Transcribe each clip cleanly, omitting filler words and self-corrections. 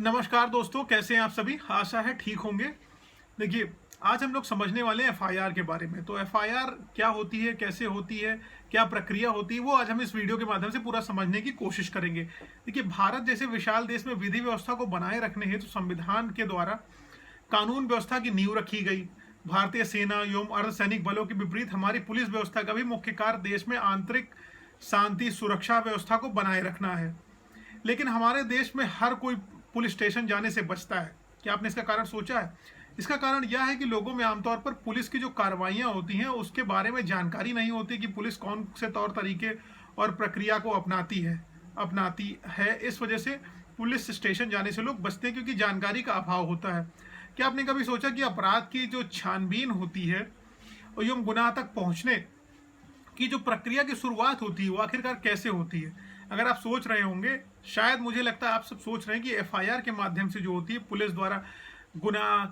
नमस्कार दोस्तों, कैसे हैं आप सभी। आशा है ठीक होंगे। देखिए, आज हम लोग समझने वाले हैं एफआईआर के बारे में। तो एफआईआर क्या होती है, कैसे होती है, क्या प्रक्रिया होती है, वो आज हम इस वीडियो के माध्यम से पूरा समझने की कोशिश करेंगे। देखिए, भारत जैसे विशाल देश में विधि व्यवस्था को बनाए रखने हेतु संविधान के द्वारा कानून व्यवस्था की नींव रखी गई। भारतीय सेना एवं अर्धसैनिक बलों के विपरीत हमारी पुलिस व्यवस्था का भी मुख्य कार्य देश में आंतरिक शांति सुरक्षा व्यवस्था को बनाए रखना है। लेकिन हमारे देश में हर कोई पुलिस स्टेशन जाने से बचता है। क्या आपने इसका कारण सोचा है? इसका कारण यह है कि लोगों में आमतौर पर पुलिस की जो कार्रवाइयां होती हैं उसके बारे में जानकारी नहीं होती कि पुलिस कौन से तौर तरीके और प्रक्रिया को अपनाती है। इस वजह से पुलिस स्टेशन जाने से लोग बचते हैं, क्योंकि जानकारी का अभाव होता है। क्या आपने कभी सोचा कि अपराध की जो छानबीन होती है और एवं गुनाह तक पहुंचने की जो प्रक्रिया की शुरुआत होती है वो आखिरकार कैसे होती है? अगर आप सोच रहे होंगे, शायद मुझे लगता है आप सब सोच रहे हैं कि एफआईआर के माध्यम से जो होती है पुलिस द्वारा गुनाह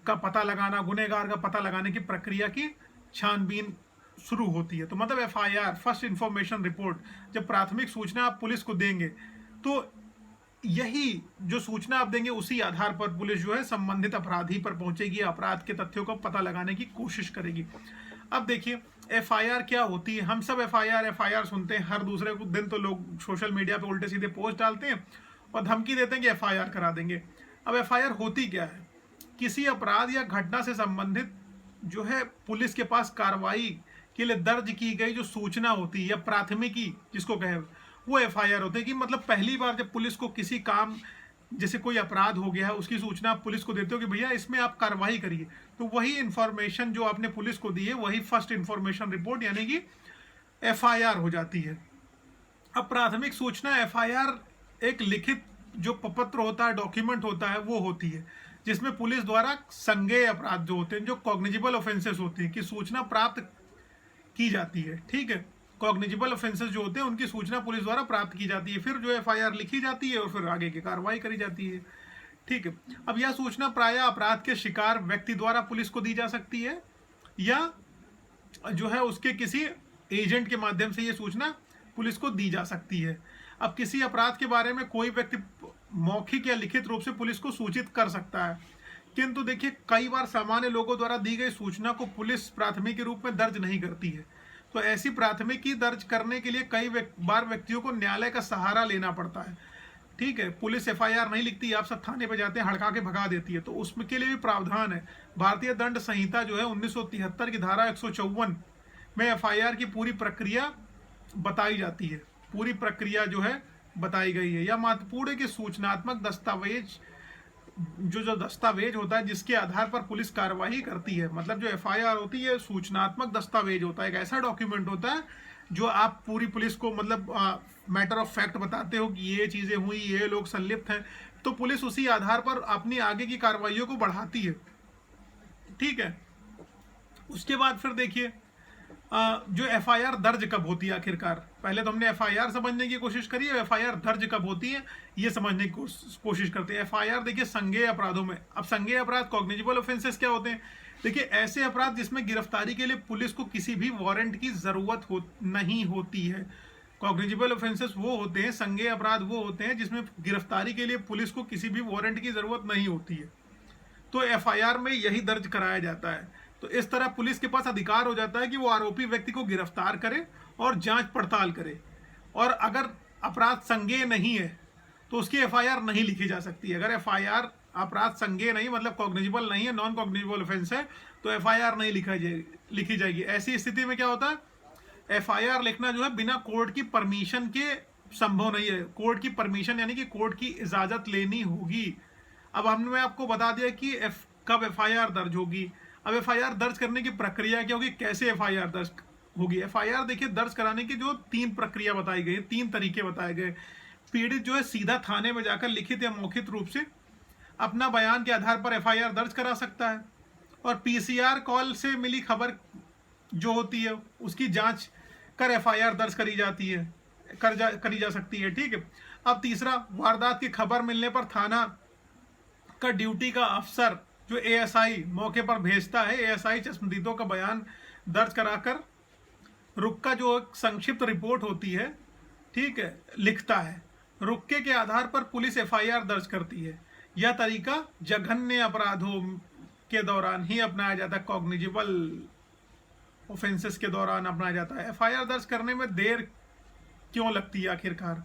का पता लगाना, गुनहगार का पता लगाने की प्रक्रिया की छानबीन शुरू होती है। तो मतलब एफआईआर, फर्स्ट इंफॉर्मेशन रिपोर्ट, जब प्राथमिक सूचना आप पुलिस को देंगे तो यही जो सूचना आप देंगे उसी आधार पर पुलिस जो है संबंधित अपराधी पर पहुंचेगी, अपराध के तथ्यों को पता लगाने की कोशिश करेगी। अब देखिए, एफआईआर क्या होती है। हम सब एफआईआर एफआईआर सुनते हैं, हर दूसरे दिन तो लोग सोशल मीडिया पे उल्टे सीधे पोस्ट डालते हैं और धमकी देते हैं कि एफआईआर करा देंगे। अब एफआईआर होती क्या है? किसी अपराध या घटना से संबंधित जो है पुलिस के पास कार्रवाई के लिए दर्ज की गई जो सूचना होती है या प्राथमिकी जिसको कहे, वो एफआईआर होती है। कि मतलब पहली बार जब पुलिस को किसी काम, जैसे कोई अपराध हो गया है, उसकी सूचना आप पुलिस को देते हो कि भैया इसमें आप कार्रवाई करिए, तो वही इंफॉर्मेशन जो आपने पुलिस को दी है वही फर्स्ट इंफॉर्मेशन रिपोर्ट यानी कि एफआईआर हो जाती है। अब प्राथमिक सूचना एफआईआर एक लिखित जो प्रपत्र होता है, डॉक्यूमेंट होता है, वो होती है जिसमें पुलिस द्वारा संज्ञेय अपराध जो होते हैं, जो कॉग्निजिबल ऑफेंसेस होते हैं, कि सूचना प्राप्त की जाती है। ठीक है, कॉग्निजिबल ऑफेंसेस जो होते हैं उनकी सूचना पुलिस द्वारा प्राप्त की जाती है, फिर जो एफआईआर लिखी जाती है और फिर आगे की कार्रवाई करी जाती है। ठीक है, अब यह सूचना प्रायः अपराध के शिकार व्यक्ति द्वारा पुलिस को दी जा सकती है या जो है उसके किसी एजेंट के माध्यम से यह सूचना पुलिस को दी जा सकती है। अब किसी अपराध के बारे में कोई व्यक्ति मौखिक या लिखित रूप से पुलिस को सूचित कर सकता है, किंतु देखिए कई बार सामान्य लोगों द्वारा दी गई सूचना को पुलिस प्राथमिक के रूप में दर्ज नहीं करती है। तो ऐसी प्राथमिकी दर्ज करने के लिए कई बार व्यक्तियों को न्यायालय का सहारा लेना पड़ता है। ठीक है, पुलिस एफआईआर नहीं लिखती, आप सब थाने पे जाते हैं, हड़का के भगा देती है, तो उसमें के लिए भी प्रावधान है। भारतीय दंड संहिता जो है 1973 की धारा 154 में एफआईआर की पूरी प्रक्रिया बताई जाती है, पूरी प्रक्रिया जो है बताई गई है। यह महत्वपूर्ण है कि सूचनात्मक दस्तावेज जो दस्तावेज होता है जिसके आधार पर पुलिस कार्रवाई करती है, मतलब जो एफआईआर होती है सूचनात्मक दस्तावेज होता है, एक ऐसा डॉक्यूमेंट होता है जो आप पूरी पुलिस को मतलब मैटर ऑफ फैक्ट बताते हो कि ये चीजें हुई, ये लोग संलिप्त हैं, तो पुलिस उसी आधार पर अपनी आगे की कार्रवाइयों को बढ़ाती है। ठीक है, उसके बाद फिर देखिए जो एफआईआर दर्ज कब होती है आखिरकार। पहले तो हमने एफआईआर समझने की कोशिश करी है, एफआईआर दर्ज कब होती है ये समझने की कोशिश करते हैं। एफआईआर देखिए संज्ञेय अपराधों में। अब संज्ञेय अपराध, कॉग्निजिबल ऑफेंसेस क्या होते हैं? देखिए ऐसे अपराध जिसमें गिरफ्तारी के लिए पुलिस को किसी भी वारंट की जरूरत नहीं होती है। कॉग्निजिबल ऑफेंसेस वो होते हैं, संज्ञेय अपराध वो होते हैं जिसमें गिरफ्तारी के लिए पुलिस को किसी भी वारंट की जरूरत नहीं होती है। तो एफआईआर में यही दर्ज कराया जाता है। तो इस तरह पुलिस के पास अधिकार हो जाता है कि वो आरोपी व्यक्ति को गिरफ्तार करे और जांच पड़ताल करे, और अगर अपराध संज्ञेय नहीं है तो उसकी एफआईआर नहीं लिखी जा सकती। अगर एफआईआर अपराध संज्ञेय नहीं, मतलब कॉग्निजिबल नहीं है, नॉन कॉग्निजिबल ऑफेंस है, तो एफआईआर नहीं लिखी जाएगी। ऐसी स्थिति में क्या होता है, एफआईआर लिखना जो है बिना कोर्ट की परमिशन के संभव नहीं है। कोर्ट की परमिशन यानी कि कोर्ट की इजाजत लेनी होगी। अब हमने आपको बता दिया कि कब एफआईआर दर्ज होगी। अब एफआईआर दर्ज करने की प्रक्रिया क्या होगी, कैसे एफआईआर दर्ज होगी। एफआईआर देखिए दर्ज कराने की जो 3 प्रक्रिया बताई गई, 3 तरीके बताए गए। पीड़ित जो है सीधा थाने में जाकर लिखित या मौखिक रूप से अपना बयान के आधार पर एफआईआर दर्ज करा सकता है, और पीसीआर कॉल से मिली खबर जो होती है उसकी जांच कर एफआईआर दर्ज करी जाती है, करी जा सकती है। ठीक है, अब तीसरा, वारदात की खबर मिलने पर थाना का ड्यूटी का अफसर जो एएसआई मौके पर भेजता है, एएसआई चश्मदीदों का बयान दर्ज कराकर रुक का जो संक्षिप्त रिपोर्ट होती है, ठीक है, लिखता है। रुक्के के आधार पर पुलिस एफआईआर दर्ज करती है। यह तरीका जघन्य अपराधों के दौरान ही अपनाया जाता है, कॉग्निजिबल ऑफेंसेस के दौरान अपनाया जाता है। एफआईआर दर्ज करने में देर क्यों लगती है आखिरकार?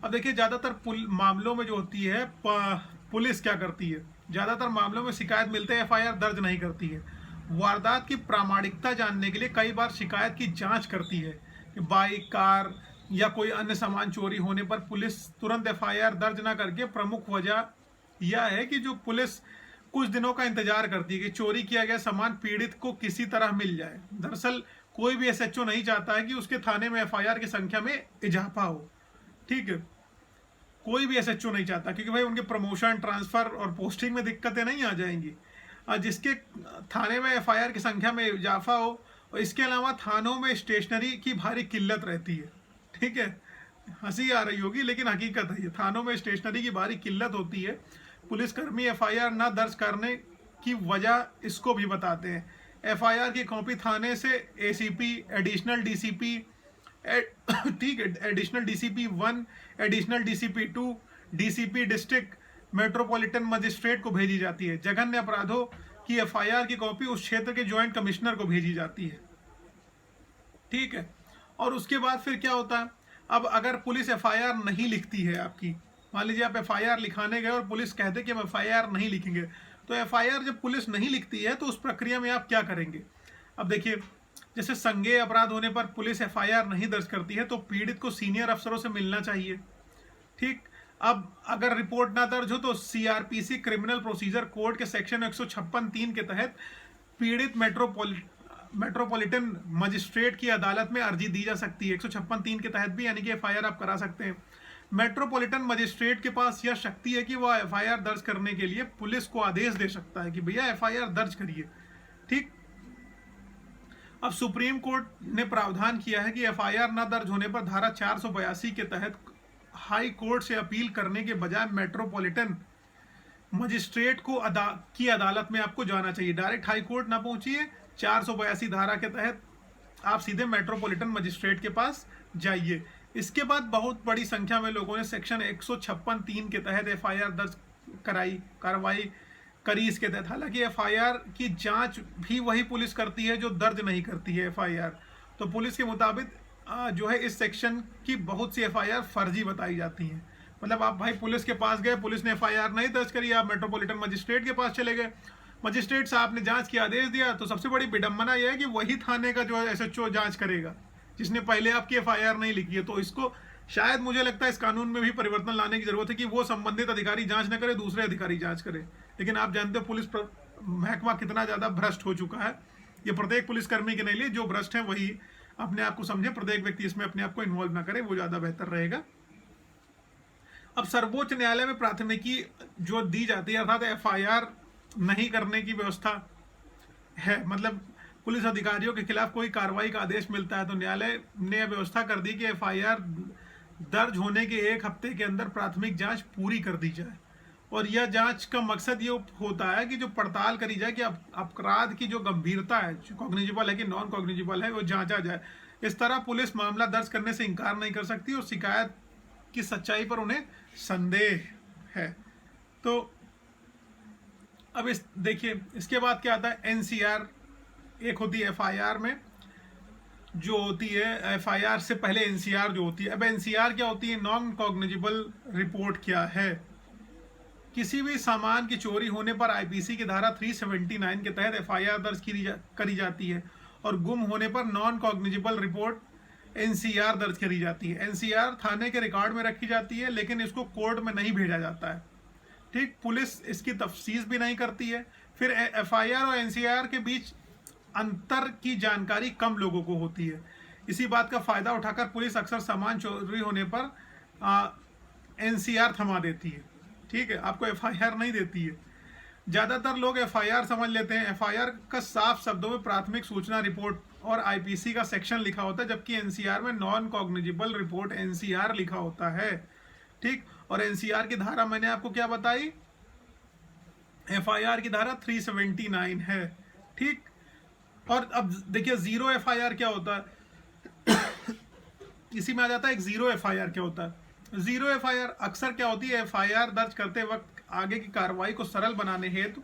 अब देखिए, ज़्यादातर मामलों में जो होती है पुलिस क्या करती है, ज़्यादातर मामलों में शिकायत मिलते हैं, एफआईआर दर्ज नहीं करती है। वारदात की प्रामाणिकता जानने के लिए कई बार शिकायत की जांच करती है कि बाइक, कार या कोई अन्य सामान चोरी होने पर पुलिस तुरंत एफआईआर दर्ज ना करके, प्रमुख वजह यह है कि जो पुलिस कुछ दिनों का इंतजार करती है कि चोरी किया गया सामान पीड़ित को किसी तरह मिल जाए। दरअसल कोई भी एसएचओ नहीं चाहता है कि उसके थाने में एफआईआर की संख्या में इजाफा हो। ठीक है, कोई भी एसएचओ नहीं चाहता, क्योंकि भाई उनके प्रमोशन, ट्रांसफर और पोस्टिंग में दिक्कतें नहीं आ जाएंगी। और जिसके थाने में एफआईआर की संख्या में इजाफा हो, और इसके अलावा थानों में स्टेशनरी की भारी किल्लत रहती है। ठीक है, हंसी आ रही होगी लेकिन हकीकत है, ये थानों में स्टेशनरी की भारी किल्लत होती है। पुलिसकर्मी एफआईआर न दर्ज करने की वजह इसको भी बताते हैं। एफआईआर की कॉपी थाने से एसीपी, एडिशनल डीसीपी, ठीक है, additional DCP 1, additional DCP 2, DCP district metropolitan magistrate को भेजी जाती है। जघन्य अपराधों की एफआईआर की कॉपी उस क्षेत्र के ज्वाइंट कमिश्नर को भेजी जाती है। ठीक है, और उसके बाद फिर क्या होता है, अब अगर पुलिस एफआईआर नहीं लिखती है आपकी, मान लीजिए आप एफआईआर लिखाने गए और पुलिस कहते कि हम एफआईआर नहीं लिखेंगे, तो एफआईआर जब पुलिस नहीं लिखती है तो उस प्रक्रिया में आप क्या करेंगे? अब देखिए, जैसे संज्ञेय अपराध होने पर पुलिस एफआईआर नहीं दर्ज करती है तो पीड़ित को सीनियर अफसरों से मिलना चाहिए। ठीक, अब अगर रिपोर्ट ना दर्ज हो तो सीआरपीसी क्रिमिनल प्रोसीजर कोड के सेक्शन 156(3) के तहत पीड़ित मेट्रोपॉलिटन मजिस्ट्रेट की अदालत में अर्जी दी जा सकती है। 156(3) के तहत भी, यानी कि एफआईआर आप करा सकते हैं। मेट्रोपॉलिटन मजिस्ट्रेट के पास यह शक्ति है कि वह एफआईआर दर्ज करने के लिए पुलिस को आदेश दे सकता है कि भैया एफआईआर दर्ज करिए। ठीक, अब सुप्रीम कोर्ट ने प्रावधान किया है कि एफआईआर न दर्ज होने पर धारा 482 के तहत हाई कोर्ट से अपील करने के बजाय मेट्रोपॉलिटन मजिस्ट्रेट को की अदालत में आपको जाना चाहिए। डायरेक्ट हाई कोर्ट ना पहुंचिए, 482 धारा के तहत आप सीधे मेट्रोपॉलिटन मजिस्ट्रेट के पास जाइए। इसके बाद बहुत बड़ी संख्या में लोगों ने सेक्शन 156(3) के तहत एफआईआर दर्ज कार्रवाई करी इसके तहत। हालांकि एफआईआर की जांच भी वही पुलिस करती है जो दर्ज नहीं करती है एफआईआर। तो पुलिस के मुताबिक जो है इस सेक्शन की बहुत सी एफआईआर फर्जी बताई जाती हैं। मतलब आप भाई पुलिस के पास गए, पुलिस ने एफआईआर नहीं दर्ज करी, आप मेट्रोपॉलिटन मजिस्ट्रेट के पास चले गए, मजिस्ट्रेट साहब ने जांच की आदेश दिया, तो सबसे बड़ी विडंबना यह है कि वही थाने का जो है एसएचओ जांच करेगा जिसने पहले आपकी एफआईआर नहीं लिखी है। तो इसको शायद मुझे लगता है इस कानून में भी परिवर्तन लाने की जरूरत है कि वो संबंधित अधिकारी जांच न करे, दूसरे अधिकारी जांच करे। लेकिन आप जानते हो पुलिस महकमा कितना ज्यादा भ्रष्ट हो चुका है। ये प्रत्येक पुलिसकर्मी के नहीं लिए, जो भ्रष्ट है वही अपने आप को समझे, प्रत्येक व्यक्ति इसमें अपने आप को इन्वॉल्व ना करे, वो ज्यादा बेहतर रहेगा। अब सर्वोच्च न्यायालय में प्राथमिकी जो दी जाती है, अर्थात एफआईआर नहीं करने की व्यवस्था है, मतलब पुलिस अधिकारियों के खिलाफ कोई कार्रवाई का आदेश मिलता है तो न्यायालय ने व्यवस्था कर दी कि एफआईआर दर्ज होने के 1 हफ्ते के अंदर प्राथमिक जांच पूरी कर दी जाए। और यह जांच का मकसद ये होता है कि जो पड़ताल करी जाए कि अपराध की जो गंभीरता है, कॉग्निजिबल है कि नॉन कॉग्निजिबल है, वो जांचा जाए। इस तरह पुलिस मामला दर्ज करने से इनकार नहीं कर सकती और शिकायत की सच्चाई पर उन्हें संदेह है। तो अब देखिए, इसके बाद क्या आता है, एनसीआर एक होती है एफआईआर में, जो होती है एफआईआर से पहले एनसीआर जो होती है। अब एनसीआर क्या होती है, नॉन कॉग्निजिबल रिपोर्ट क्या है? किसी भी सामान की चोरी होने पर आईपीसी की धारा 379 के तहत एफआईआर दर्ज करी जाती है और गुम होने पर नॉन कॉग्निजिबल रिपोर्ट एनसीआर दर्ज करी जाती है। एनसीआर थाने के रिकॉर्ड में रखी जाती है लेकिन इसको कोर्ट में नहीं भेजा जाता है। ठीक, पुलिस इसकी तफ्सीस भी नहीं करती है। फिर एफआईआर और एनसीआर के बीच अंतर की जानकारी कम लोगों को होती है। इसी बात का फायदा उठाकर पुलिस अक्सर सामान चोरी होने पर एनसीआर थमा देती है। ठीक है, आपको एफआईआर नहीं देती है। ज्यादातर लोग एफआईआर समझ लेते हैं, एफआईआर का साफ शब्दों में प्राथमिक सूचना रिपोर्ट और आईपीसी का सेक्शन लिखा होता है, जबकि एनसीआर में नॉन कॉग्निजिबल रिपोर्ट एनसीआर लिखा होता है। ठीक, और एनसीआर की धारा मैंने आपको क्या बताई, एफआईआर की धारा 379 है। ठीक, और अब देखिए जीरो एफआईआर क्या होता है इसी में आ जाता है एक जीरो एफआईआर क्या होता है। जीरो एफआईआर अक्सर क्या होती है, एफआईआर दर्ज करते वक्त आगे की कार्रवाई को सरल बनाने हेतु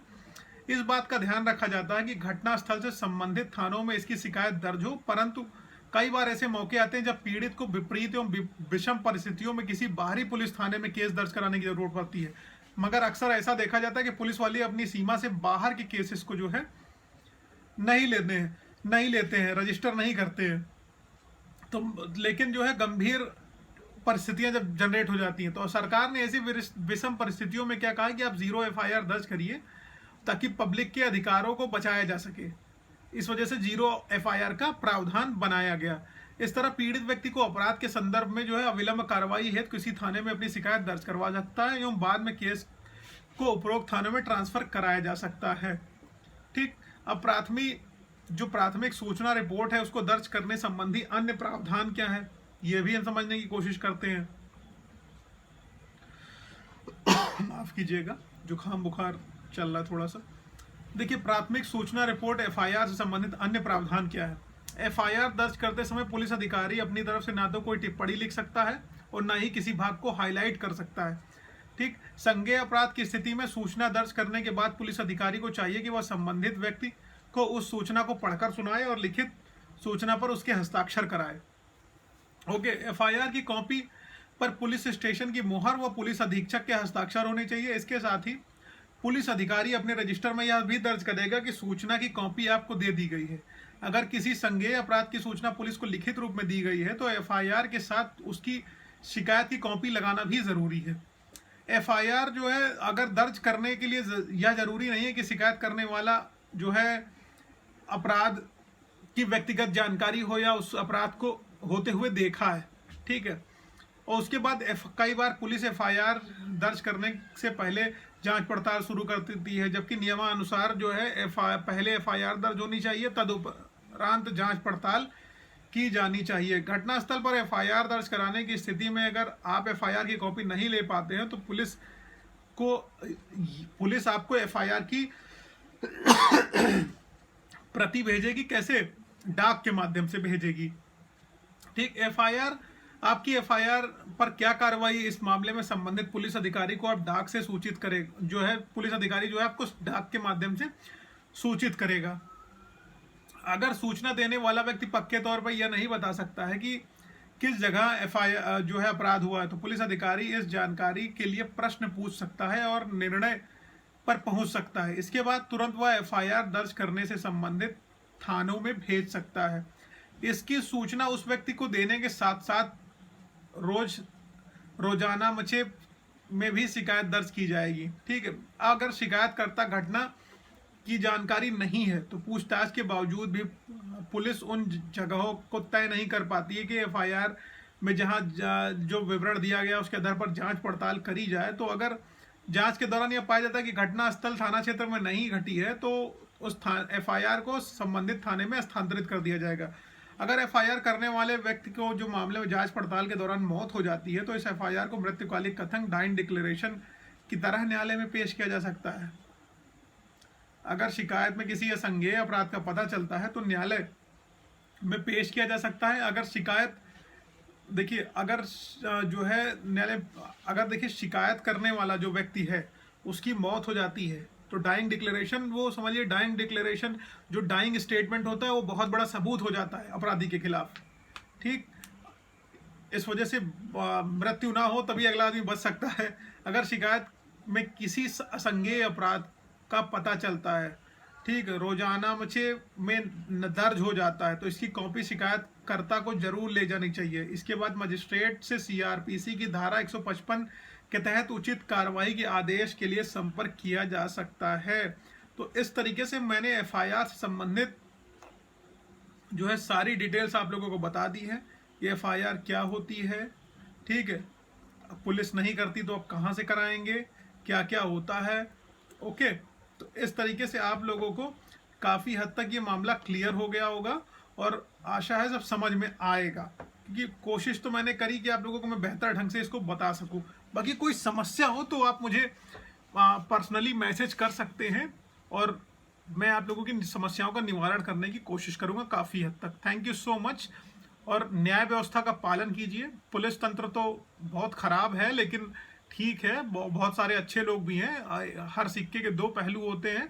इस बात का ध्यान रखा जाता है कि घटनास्थल से संबंधित थानों में इसकी शिकायत दर्ज हो, परंतु कई बार ऐसे मौके आते हैं जब पीड़ित को विपरीत एवं विषम परिस्थितियों में किसी बाहरी पुलिस थाने में केस दर्ज कराने की जरूरत पड़ती है। मगर अक्सर ऐसा देखा जाता है कि पुलिस वाले अपनी सीमा से बाहर के केसेस को जो है नहीं लेते हैं, रजिस्टर नहीं करते हैं। तो लेकिन जो है गंभीर परिस्थितियां जब जनरेट हो जाती हैं तो सरकार ने ऐसी विषम परिस्थितियों में क्या कहा कि आप जीरो एफआईआर दर्ज करिए ताकि पब्लिक के अधिकारों को बचाया जा सके। इस वजह से जीरो एफआईआर का प्रावधान बनाया गया। इस तरह पीड़ित व्यक्ति को अपराध के संदर्भ में जो है अविलंब कार्रवाई हेतु किसी थाने में अपनी शिकायत दर्ज करवा सकता है एवं बाद में केस को उपरोक्त थाने में ट्रांसफर कराया जा सकता है। ठीक। अब प्राथमिक सूचना रिपोर्ट है उसको दर्ज करने संबंधी अन्य प्रावधान क्या है, ये भी हम समझने की कोशिश करते हैं। माफ कीजिएगा, जुकाम बुखार चल रहा है थोड़ा सा। देखिए, प्राथमिक सूचना रिपोर्ट एफआईआर से संबंधित अन्य प्रावधान क्या है। एफआईआर दर्ज करते समय पुलिस अधिकारी अपनी तरफ से ना तो कोई टिप्पणी लिख सकता है और ना ही किसी भाग को हाईलाइट कर सकता है। ठीक। संज्ञेय अपराध की स्थिति में सूचना दर्ज करने के बाद पुलिस अधिकारी को चाहिए कि वह संबंधित व्यक्ति को उस सूचना को पढ़कर सुनाए और लिखित सूचना पर उसके हस्ताक्षर कराए। ओके। एफआईआर की कॉपी पर पुलिस स्टेशन की मोहर व पुलिस अधीक्षक के हस्ताक्षर होने चाहिए। इसके साथ ही पुलिस अधिकारी अपने रजिस्टर में यह भी दर्ज करेगा कि सूचना की कॉपी आपको दे दी गई है। अगर किसी संज्ञेय अपराध की सूचना पुलिस को लिखित रूप में दी गई है तो एफआईआर के साथ उसकी शिकायत की कॉपी लगाना भी जरूरी है। एफआईआर जो है अगर दर्ज करने के लिए यह जरूरी नहीं है कि शिकायत करने वाला जो है अपराध की व्यक्तिगत जानकारी हो या उस अपराध को होते हुए देखा है। ठीक है। और उसके बाद कई बार पुलिस एफआईआर दर्ज करने से पहले जांच पड़ताल शुरू कर देती है, जबकि नियमानुसार जो है पहले एफआईआर दर्ज होनी चाहिए, तदुपरांत जांच पड़ताल की जानी चाहिए। घटनास्थल पर एफआईआर दर्ज कराने की स्थिति में अगर आप एफआईआर की कॉपी नहीं ले पाते हैं तो पुलिस आपको एफआईआर की प्रति भेजेगी। कैसे? डाक के माध्यम से भेजेगी। ठीक। आपकी एफआईआर पर क्या कार्रवाई, इस मामले में संबंधित पुलिस अधिकारी को आप डाक से सूचित करें, जो है पुलिस अधिकारी जो है आपको डाक के माध्यम से सूचित करेगा। अगर सूचना देने वाला व्यक्ति पक्के तौर पर यह नहीं बता सकता है कि किस जगह एफआईआर जो है अपराध हुआ है तो पुलिस अधिकारी इस जानकारी के लिए प्रश्न पूछ सकता है और निर्णय पर पहुंच सकता है। इसके बाद तुरंत वह एफआईआर दर्ज करने से संबंधित थानों में भेज सकता है। इसकी सूचना उस व्यक्ति को देने के साथ साथ रोजाना मचे में भी शिकायत दर्ज की जाएगी। ठीक है। अगर शिकायतकर्ता घटना की जानकारी नहीं है तो पूछताछ के बावजूद भी पुलिस उन जगहों को तय नहीं कर पाती है कि एफआईआर में जहां जो विवरण दिया गया उसके आधार पर जांच पड़ताल करी जाए। तो अगर जांच के दौरान यह पाया जाता है कि घटना स्थल थाना क्षेत्र में नहीं घटी है तो उस एफआईआर को संबंधित थाने में स्थानांतरित कर दिया जाएगा। अगर एफआईआर करने वाले व्यक्ति को जो मामले में जांच पड़ताल के दौरान मौत हो जाती है तो इस एफआईआर को मृत्युकालिक कथन डाइंग डिक्लेरेशन की तरह न्यायालय में पेश किया जा सकता है। अगर शिकायत में किसी संज्ञेय अपराध का पता चलता है तो न्यायालय में पेश किया जा सकता है। अगर शिकायत देखिए अगर जो है न्यायालय अगर देखिए शिकायत करने वाला जो व्यक्ति है उसकी मौत हो जाती है तो डाइंग डिक्लेरेशन, वो समझिए डाइंग डिक्लेरेशन जो डाइंग स्टेटमेंट होता है वो बहुत बड़ा सबूत हो जाता है अपराधी के खिलाफ। ठीक। इस वजह से मृत्यु ना हो तभी अगला आदमी बच सकता है। अगर शिकायत में किसी असंज्ञेय अपराध का पता चलता है, ठीक है, रोजाना मचे में दर्ज हो जाता है तो इसकी कॉपी शिकायतकर्ता को जरूर ले जानी चाहिए। इसके बाद मजिस्ट्रेट से सीआरपीसी की धारा 155 के तहत उचित कार्रवाई के आदेश के लिए संपर्क किया जा सकता है। तो इस तरीके से मैंने एफआईआर से संबंधित जो है सारी डिटेल्स आप लोगों को बता दी है। ये एफआईआर क्या होती है, ठीक है, पुलिस नहीं करती तो अब कहाँ से कराएंगे, क्या क्या होता है। ओके। तो इस तरीके से आप लोगों को काफ़ी हद तक ये मामला क्लियर हो गया होगा और आशा है सब समझ में आएगा, क्योंकि कोशिश तो मैंने करी कि आप लोगों को मैं बेहतर ढंग से इसको बता सकूं। बाकी कोई समस्या हो तो आप मुझे पर्सनली मैसेज कर सकते हैं और मैं आप लोगों की समस्याओं का निवारण करने की कोशिश करूंगा काफ़ी हद तक। Thank you so much. और न्याय व्यवस्था का पालन कीजिए। पुलिस तंत्र तो बहुत खराब है, लेकिन ठीक है, बहुत सारे अच्छे लोग भी हैं। हर सिक्के के दो पहलू होते हैं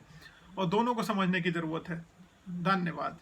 और दोनों को समझने की जरूरत है। धन्यवाद।